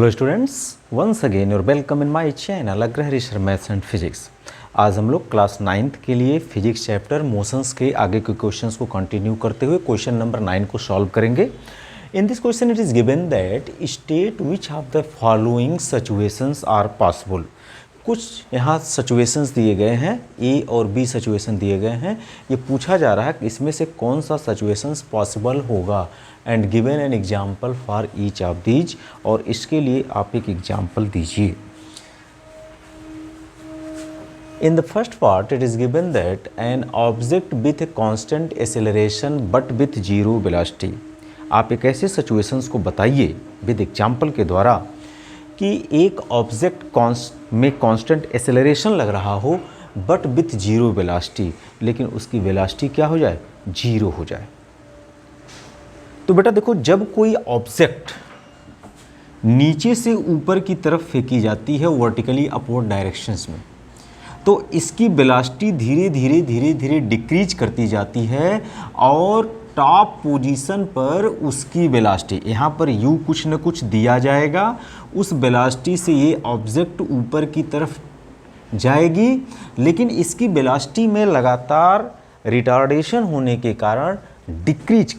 Hello students, once again your welcome in my channel Agrahari sir maths and physics. आज हम लोग class 9th के लिए फिजिक्स चैप्टर मोशंस के आगे के क्वेश्चंस को कंटिन्यू करते हुए क्वेश्चन नंबर 9 को सॉल्व करेंगे। In this question it is given that state which of the following situations are possible. कुछ यहाँ सिचुएशंस दिए गए हैं, ए और बी सिचुएशन दिए गए हैं। ये पूछा जा रहा है कि इसमें से कौन सा सिचुएशंस पॉसिबल होगा and given an example for each of these, और इसके लिए आप एक एग्जाम्पल दीजिए। In the first part it is given that an object with a constant acceleration but with zero velocity। आप एक ऐसे सिचुएशंस को बताइए विद एग्जाम्पल के द्वारा कि एक ऑब्जेक्ट में कांस्टेंट एक्सेलरेशन लग रहा हो बट विथ जीरो वेलोसिटी, लेकिन उसकी वेलोसिटी क्या हो जाए, जीरो हो जाए। तो बेटा देखो, जब कोई ऑब्जेक्ट नीचे से ऊपर की तरफ फेंकी जाती है वर्टिकली अपवर्ड डायरेक्शंस में, तो इसकी वेलोसिटी धीरे धीरे डिक्रीज करती जाती है और टॉप पोजीशन पर उसकी वेलोसिटी, यहाँ पर u कुछ न कुछ दिया जाएगा, उस वेलोसिटी से ये ऑब्जेक्ट ऊपर की तरफ जाएगी, लेकिन इसकी वेलोसिटी में लगातार रिटार्डेशन होने के कारण डिक्रीज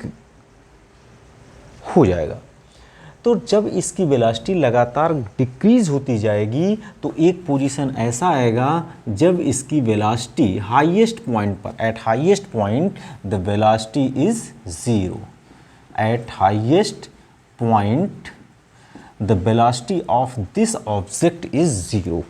हो जाएगा। तो जब इसकी वेलोसिटी लगातार डिक्रीज होती जाएगी तो एक पोजीशन ऐसा आएगा जब इसकी वेलोसिटी हाईएस्ट पॉइंट पर, eight highest point the velocity is zero. Eight highest point the velocity of this object is zero.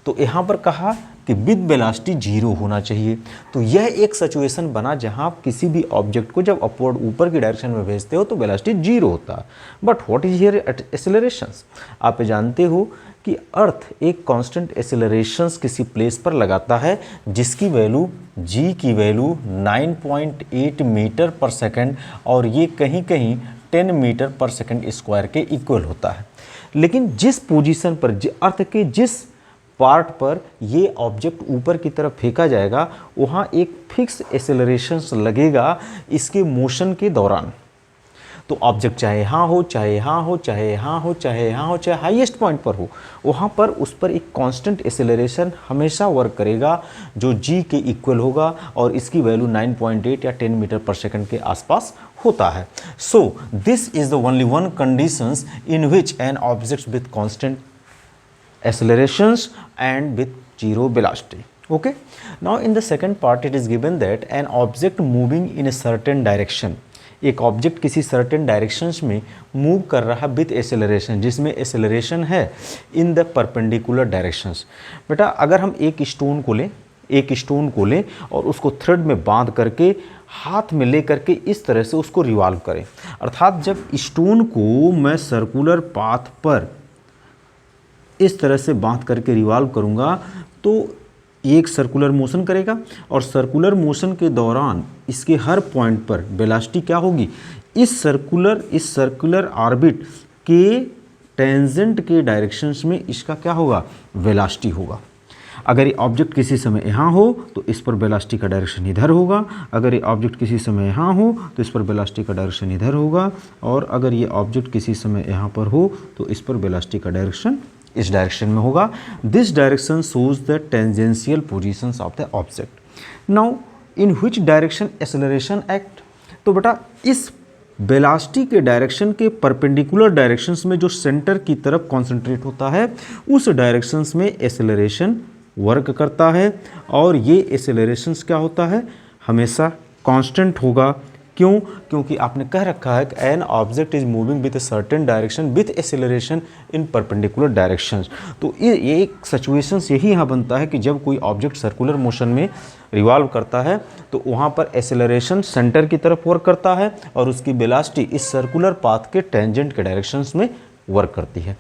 तो यहाँ पर कहा कि विद वेलोसिटी जीरो होना चाहिए। तो यह एक सिचुएशन बना जहाँ आप किसी भी ऑब्जेक्ट को जब अपवर्ड ऊपर की डायरेक्शन में भेजते हो तो वेलोसिटी जीरो होता है। But what is here accelerations? आप जानते हो कि अर्थ एक कांस्टेंट एक्सेलरेशंस किसी प्लेस पर लगाता है जिसकी वैल्यू g की वैल्यू 9.8 मीटर पर सेकेंड और ये कहीं कहीं 10 मीटर पर सेकेंड स्क्वायर के इक्वल होता है। लेकिन जिस पोजीशन पर, अर्थ के जिस पार्ट पर ये ऑब्जेक्ट ऊपर की तरफ फेंका जाएगा वहाँ एक फिक्स एक्सेलरेशंस लगेगा इसके मोशन के दौरान। तो ऑब्जेक्ट चाहे यहाँ हो, चाहे यहाँ हो, चाहे यहाँ हो, चाहे यहाँ हो, चाहे हाईएस्ट पॉइंट पर हो, वहाँ पर उस पर एक कांस्टेंट एक्सेलरेशन हमेशा वर्क करेगा जो g के इक्वल होगा और इसकी वैल्यू 9.8 या 10 मीटर पर सेकंड के आसपास होता है। So this is the only one conditions in which an object with constant accelerations and with zero velocity. Okay, now in the second part it is given that an object moving in a certain direction, एक object किसी certain directions में move कर रहा with acceleration, जिसमें acceleration है in the perpendicular directions. बेटा अगर हम एक स्टोन को लें और उसको थ्रेड में बांध करके हाथ में ले करके इस तरह से उसको रिवॉल्व करें, अर्थात जब स्टोन को मैं सर्कुलर पाथ पर इस तरह से बांध करके रिवॉल्व करूंगा तो एक सर्कुलर मोशन करेगा और सर्कुलर मोशन के दौरान इसके हर पॉइंट पर वेलोसिटी क्या होगी, इस सर्कुलर ऑर्बिट के टेंजेंट के डायरेक्शंस में इसका क्या होगा, वेलोसिटी होगा। अगर ये ऑब्जेक्ट किसी समय यहाँ हो तो इस पर वेलोसिटी का डायरेक्शन इधर होगा, अगर ये ऑब्जेक्ट किसी समय यहाँ हो तो इस पर वेलोसिटी का डायरेक्शन इधर होगा, और अगर ये ऑब्जेक्ट किसी समय यहाँ पर हो तो इस पर वेलोसिटी का डायरेक्शन इस डायरेक्शन में होगा। This direction shows the tangential positions of the object. Now in which direction acceleration act? तो बेटा इस वेलोसिटी के डायरेक्शन के परपेंडिकुलर डायरेक्शंस में जो सेंटर की तरफ कॉन्सेंट्रेट होता है उस डायरेक्शंस में एक्सेलरेशन वर्क करता है, और ये एक्सेलरेशंस क्या होता है, हमेशा कांस्टेंट होगा। क्यों? क्योंकि आपने कह रखा है कि an object is moving with a certain direction with acceleration in perpendicular directions. तो ये एक सिचुएशंस यही यहाँ बनता है कि जब कोई ऑब्जेक्ट सर्कुलर मोशन में रिवॉल्व करता है तो वहाँ पर एक्सेलरेशन सेंटर की तरफ वर्क करता है और उसकी वेलोसिटी इस सर्कुलर पाथ के टेंजेंट के डायरेक्शंस में वर्क करती है।